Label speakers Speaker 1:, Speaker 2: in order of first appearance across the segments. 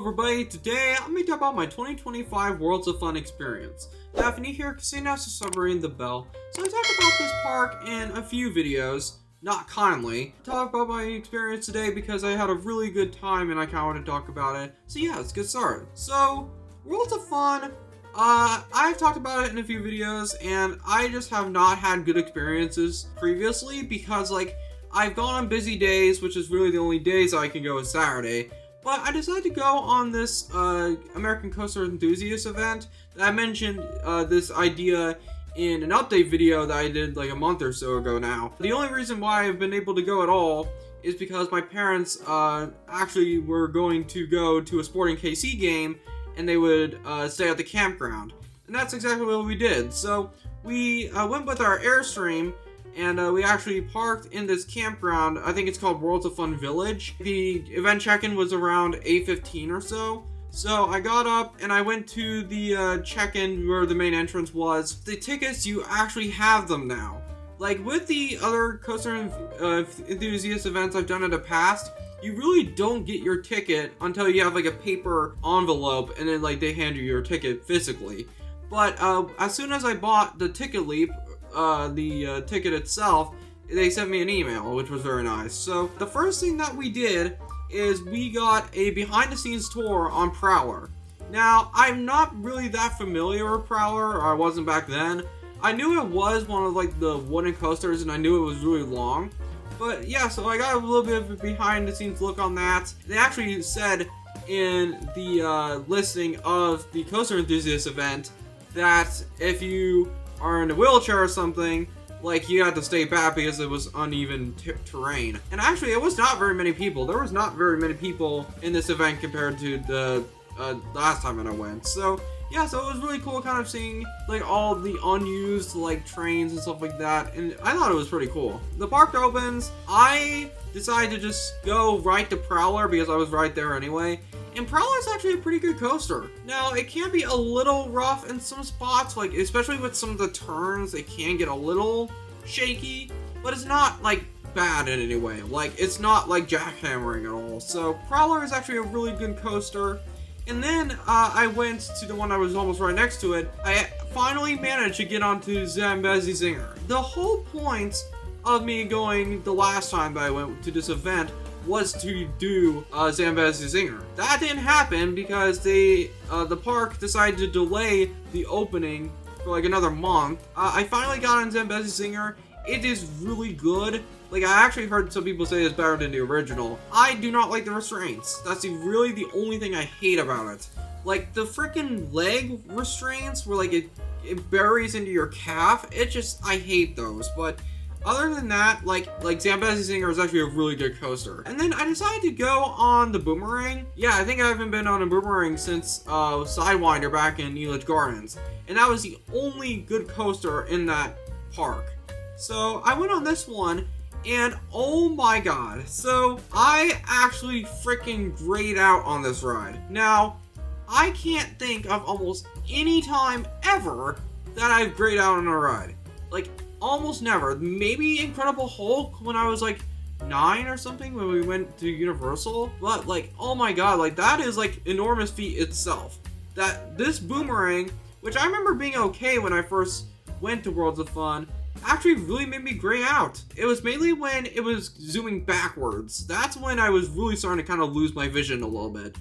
Speaker 1: everybody, today I'm going to talk about my 2025 Worlds of Fun experience. Now if you're new here, consider subscribing the bell. So I talked about this park in a few videos, not kindly. I talk about my experience today because I had a really good time and I kind of want to talk about it. So yeah, let's get started. So, Worlds of Fun, I've talked about it in a few videos and I just have not had good experiences previously because I've gone on busy days, which is really the only days I can go is Saturday. But I decided to go on this American Coaster Enthusiast event. I mentioned this idea in an update video that I did like a month or so ago now. The only reason why I've been able to go at all is because my parents actually were going to go to a Sporting KC game and they would stay at the campground. And that's exactly what we did. So we went with our Airstream and we actually parked in this campground. I think it's called Worlds of Fun Village. The event check-in was around 8:15 or so. So I got up and I went to the check-in where the main entrance was. The tickets, you actually have them now. Like with the other coaster enthusiast events I've done in the past, you really don't get your ticket until you have like a paper envelope and then like they hand you your ticket physically. But as soon as I bought the Ticket Leap, the ticket itself, they sent me an email, which was very nice. So the first thing that we did is we got a behind the scenes tour on Prowler. Now, I'm not really that familiar with Prowler, or I wasn't back then. I knew it was one of like the wooden coasters and I knew it was really long. But yeah, so I got a little bit of a behind the scenes look on that. They actually said in the listing of the Coaster Enthusiast event that if you are in a wheelchair or something, like you had to stay back because it was uneven terrain. And actually, it was not very many people. There was not very many people in this event compared to the last time that I went. So yeah, so it was really cool kind of seeing like all the unused like trains and stuff like that. And I thought it was pretty cool. The park opens. I decided to just go right to Prowler because I was right there anyway. And Prowler is actually a pretty good coaster. Now, it can be a little rough in some spots, like especially with some of the turns, it can get a little shaky, but it's not like bad in any way. Like, it's not like jackhammering at all. So, Prowler is actually a really good coaster. And then I went to the one that was almost right next to it. I finally managed to get onto Zambezi Zinger. The whole point of me going the last time that I went to this event was to do Zambezi Zinger. That didn't happen because the park decided to delay the opening for like another month. I finally got on Zambezi Zinger. It is really good. Like, I actually heard some people say it's better than the original. I do not like the restraints. That's really the only thing I hate about it. Like, the freaking leg restraints where like it buries into your calf. I hate those. But other than that, like Zambezi Zinger is actually a really good coaster. And then I decided to go on the Boomerang. Yeah, I think I haven't been on a Boomerang since Sidewinder back in Elitch Gardens. And that was the only good coaster in that park. So I went on this one, and oh my god. So I actually freaking grayed out on this ride. Now, I can't think of almost any time ever that I've grayed out on a ride. Like, almost never. Maybe Incredible Hulk when I was like 9 or something when we went to Universal. But like, oh my god, like that is like enormous feat itself. That this Boomerang, which I remember being okay when I first went to Worlds of Fun, actually really made me gray out. It was mainly when it was zooming backwards. That's when I was really starting to kind of lose my vision a little bit.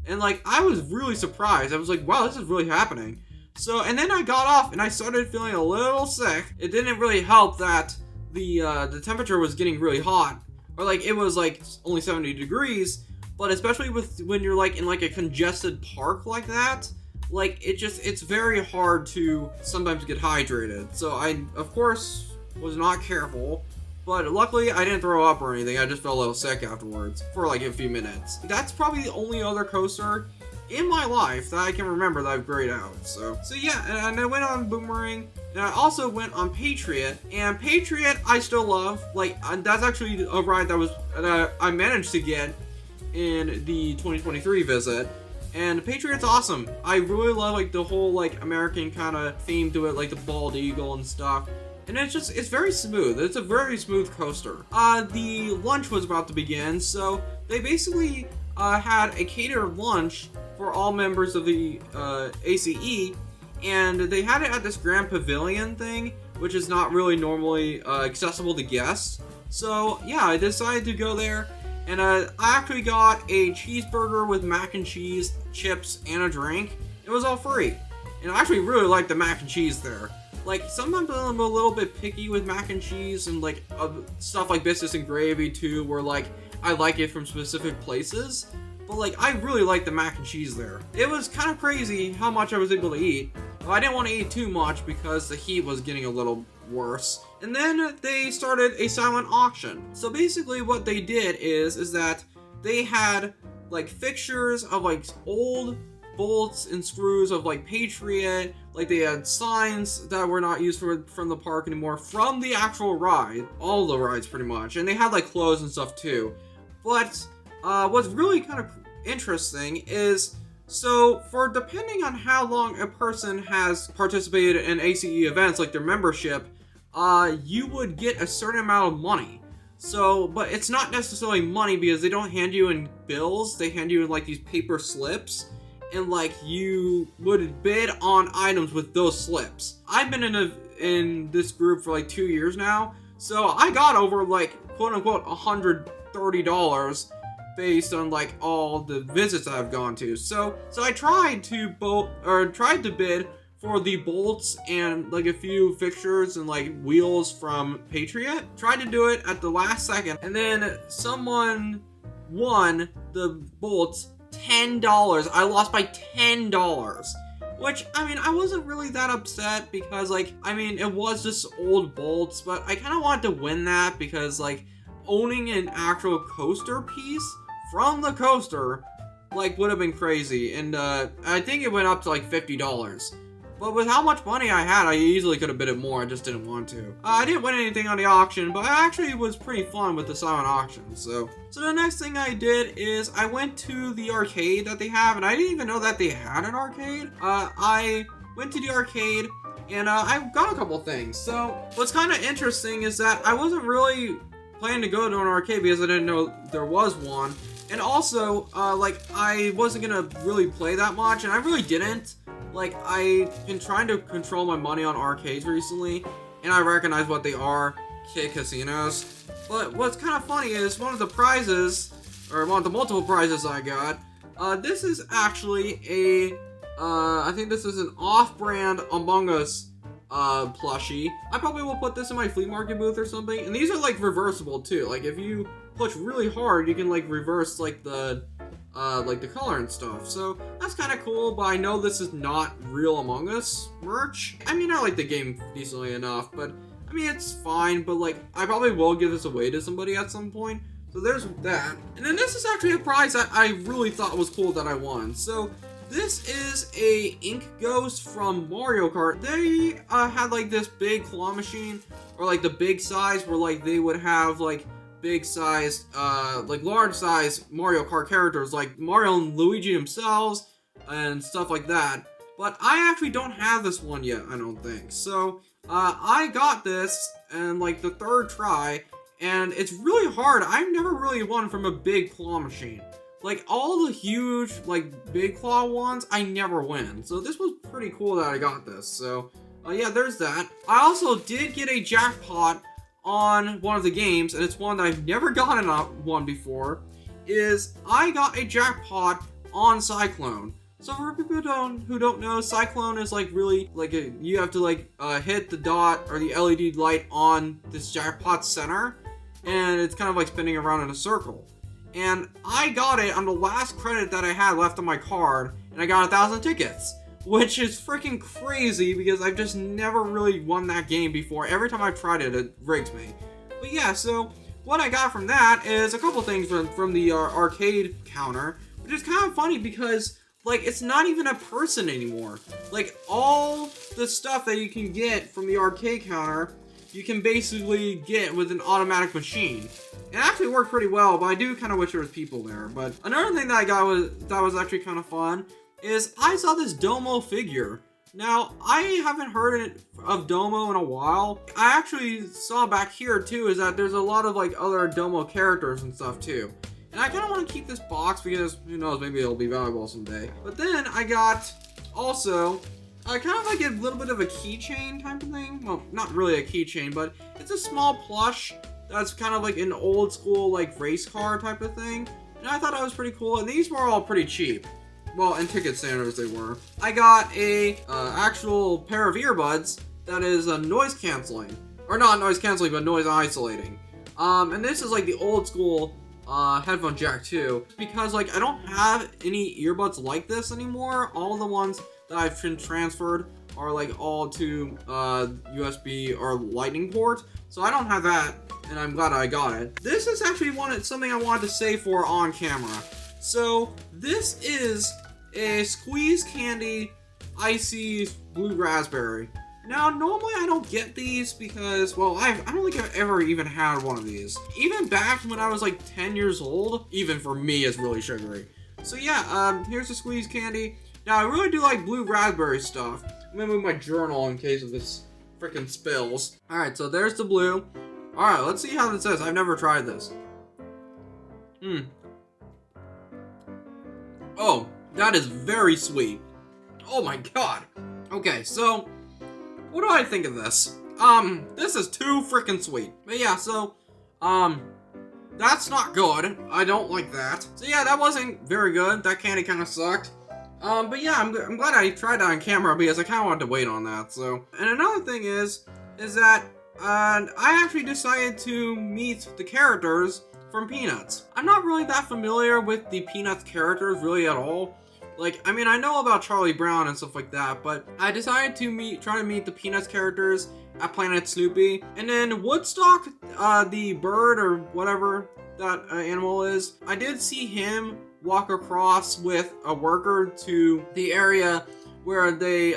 Speaker 1: And like, I was really surprised. I was like, wow, this is really happening. So, and then I got off and I started feeling a little sick. It didn't really help that the temperature was getting really hot. Or like, it was like only 70 degrees. But especially when you're like in like a congested park like that, like it's very hard to sometimes get hydrated. So I, of course, was not careful. But luckily, I didn't throw up or anything. I just felt a little sick afterwards for like a few minutes. That's probably the only other coaster in my life that I can remember that I've grayed out. So yeah, and I went on Boomerang, and I also went on Patriot, and Patriot I still love. Like, that's actually a ride that I managed to get in the 2023 visit, and Patriot's awesome. I really love like the whole like American kind of theme to it, like the bald eagle and stuff. And it's very smooth. It's a very smooth coaster. The lunch was about to begin, so they basically had a catered lunch for all members of the ACE, and they had it at this Grand Pavilion thing, which is not really normally accessible to guests. So yeah, I decided to go there, and I actually got a cheeseburger with mac and cheese, chips, and a drink. It was all free, and I actually really liked the mac and cheese there. Like, sometimes I'm a little bit picky with mac and cheese and like stuff like biscuits and gravy too, where like I like it from specific places. But like, I really like the mac and cheese there. It was kind of crazy how much I was able to eat. Well, I didn't want to eat too much because the heat was getting a little worse. And then they started a silent auction. So basically what they did is that they had like fixtures of like old bolts and screws of like Patriot. Like, they had signs that were not used from the park anymore from the actual ride. All the rides pretty much. And they had like clothes and stuff too. But what's really kind of interesting is, so for depending on how long a person has participated in ACE events, like their membership, you would get a certain amount of money. So, but it's not necessarily money because they don't hand you in bills, they hand you in like these paper slips, and like you would bid on items with those slips. I've been in this group for like 2 years now, so I got over like quote unquote $130 based on like all the visits I've gone to. So I tried to bid for the bolts and like a few fixtures and like wheels from Patriot. Tried to do it at the last second, and then someone won the bolts $10. I lost by $10. Which, I mean, I wasn't really that upset because, like, I mean, it was just old bolts, but I kind of wanted to win that because, like, owning an actual coaster piece from the coaster, like, would have been crazy. And, I think it went up to, like, $50. But with how much money I had, I easily could have bid it more, I just didn't want to. I didn't win anything on the auction, but I actually was pretty fun with the silent auction, so the next thing I did is I went to the arcade that they have, and I didn't even know that they had an arcade. I went to the arcade, and I got a couple things. So what's kind of interesting is that I wasn't really planning to go to an arcade because I didn't know there was one. And also, like, I wasn't gonna really play that much, and I really didn't. Like, I've been trying to control my money on arcades recently, and I recognize what they are, kid casinos. But what's kind of funny is one of the prizes, or one of the multiple prizes I got, this is actually I think this is an off-brand Among Us plushie. I probably will put this in my flea market booth or something. And these are like reversible too. Like, if you push really hard, you can like reverse like the color and stuff. So that's kind of cool, but I know this is not real Among Us merch. I mean, I like the game decently enough, but I mean, it's fine, but like, I probably will give this away to somebody at some point. So there's that. And then this is actually a prize that I really thought was cool that I won. So this is a Ink Ghost from Mario Kart. They had like this big claw machine, or like the big size, where like they would have like big sized, like large size Mario Kart characters like Mario and Luigi themselves and stuff like that. But I actually don't have this one yet, I don't think. So I got this in like the third try, and it's really hard. I've never really won from a big claw machine. Like, all the huge, like, big claw ones, I never win. So this was pretty cool that I got this. So, yeah, there's that. I also did get a jackpot on one of the games, and it's one that I've never gotten one before, is I got a jackpot on Cyclone. So for people who don't know, Cyclone is like really, like, you have to like hit the dot or the LED light on this jackpot center, and it's kind of like spinning around in a circle. And I got it on the last credit that I had left on my card, and I got 1,000 tickets. Which is freaking crazy because I've just never really won that game before. Every time I've tried it, it rigs me. But yeah, so what I got from that is a couple things from the arcade counter, which is kind of funny because, like, it's not even a person anymore. Like, all the stuff that you can get from the arcade counter, you can basically get with an automatic machine. It actually worked pretty well, but I do kind of wish there was people there. But another thing that I got that was actually kind of fun is I saw this Domo figure. Now, I haven't heard of Domo in a while. I actually saw back here too is that there's a lot of like other Domo characters and stuff too. And I kind of want to keep this box because who knows, maybe it'll be valuable someday. But then I got also kind of like a little bit of a keychain type of thing. Well, not really a keychain, but it's a small plush that's kind of like an old school like race car type of thing. And I thought that was pretty cool. And these were all pretty cheap. Well, in ticket standards they were. I got a actual pair of earbuds that is noise canceling. Or not noise canceling, but noise isolating. And this is like the old school headphone jack too. Because like I don't have any earbuds like this anymore. All the ones that I've been transferred are like all to USB or lightning port. So I don't have that, and I'm glad I got it. This is actually something I wanted to say for on camera. So this is a Squeeze Candy Icy Blue Raspberry. Now, normally I don't get these because, well, I don't think I've ever even had one of these. Even back when I was like 10 years old, even for me, it's really sugary. So yeah, here's the Squeeze Candy. Now, I really do like blue raspberry stuff. I'm gonna move my journal in case of this freaking spills. Alright, so there's the blue. Alright, let's see how this is. I've never tried this. Oh, that is very sweet. Oh my god. Okay, so what do I think of this? This is too freaking sweet. But yeah, so, that's not good. I don't like that. So yeah, that wasn't very good. That candy kind of sucked. But yeah, I'm glad I tried that on camera because I kind of wanted to wait on that, so. And another thing is that, I actually decided to meet the characters from Peanuts. I'm not really that familiar with the Peanuts characters really at all. Like, I mean, I know about Charlie Brown and stuff like that, but I decided to try to meet the Peanuts characters at Planet Snoopy. And then Woodstock, the bird or whatever that animal is, I did see him walk across with a worker to the area where they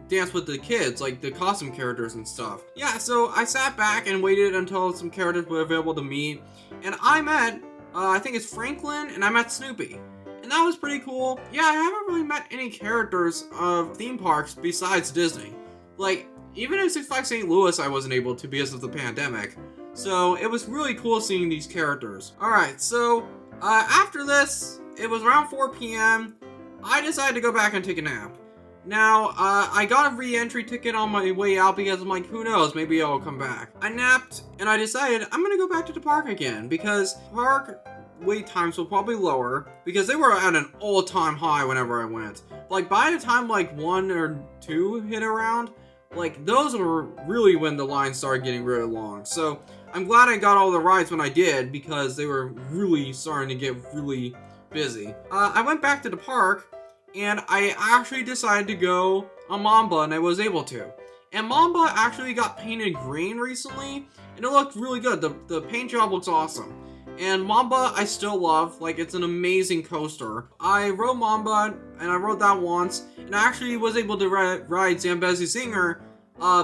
Speaker 1: dance with the kids, like the costume characters and stuff. Yeah, so I sat back and waited until some characters were available to meet, and I met, I think it's Franklin, and I met Snoopy. And that was pretty cool. Yeah, I haven't really met any characters of theme parks besides Disney. Like, even at Six Flags St. Louis I wasn't able to because of the pandemic. So it was really cool seeing these characters. Alright, so after this, it was around 4 p.m. I decided to go back and take a nap. Now, I got a re-entry ticket on my way out because I'm like, who knows, maybe I'll come back. I napped, and I decided I'm gonna go back to the park again, because park wait times will probably lower, because they were at an all-time high whenever I went. Like, by the time, like, 1 or 2 hit around, like, those were really when the line started getting really long. So, I'm glad I got all the rides when I did, because they were really starting to get really busy. I went back to the park, and I actually decided to go on Mamba, and I was able to. And Mamba actually got painted green recently, and it looked really good. The paint job looks awesome. And Mamba, I still love. Like, it's an amazing coaster. I rode Mamba, and I rode that once, and I actually was able to ride Zambezi Zinger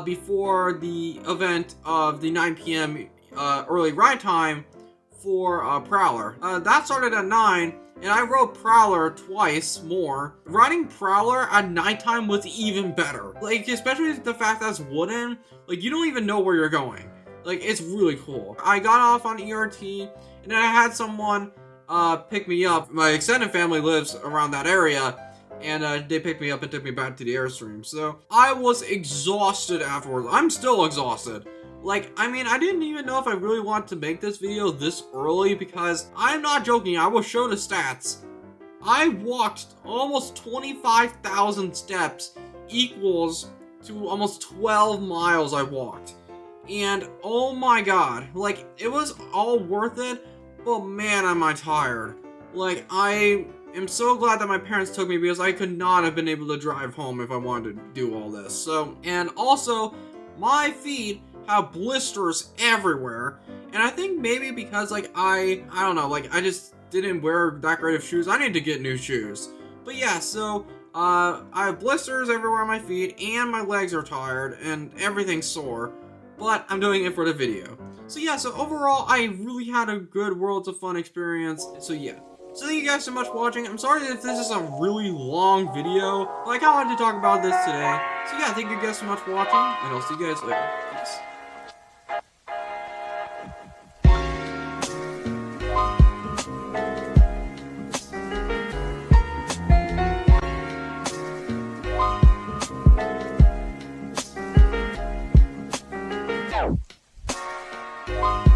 Speaker 1: before the event of the 9 p.m. Early ride time for Prowler. That started at 9, and I rode Prowler twice more. Riding Prowler at nighttime was even better. Like, especially the fact that it's wooden, like, you don't even know where you're going. Like, it's really cool. I got off on ERT, and then I had someone pick me up. My extended family lives around that area, and they picked me up and took me back to the Airstream. So, I was exhausted afterwards. I'm still exhausted. Like, I mean, I didn't even know if I really wanted to make this video this early because I'm not joking, I will show the stats. I walked almost 25,000 steps equals to almost 12 miles I walked. And oh my god, like, it was all worth it, but man, am I tired. Like, I am so glad that my parents took me because I could not have been able to drive home if I wanted to do all this. So, and also, my feet have blisters everywhere, and I think maybe because, like, I don't know, like, I just didn't wear that great of shoes. I need to get new shoes. But yeah, so, I have blisters everywhere on my feet, and my legs are tired, and everything's sore, but I'm doing it for the video. So yeah, so overall, I really had a good Worlds of Fun experience, so yeah. So thank you guys so much for watching. I'm sorry if this is a really long video, but I kind of wanted to talk about this today. So yeah, thank you guys so much for watching, and I'll see you guys later. Peace. Bye.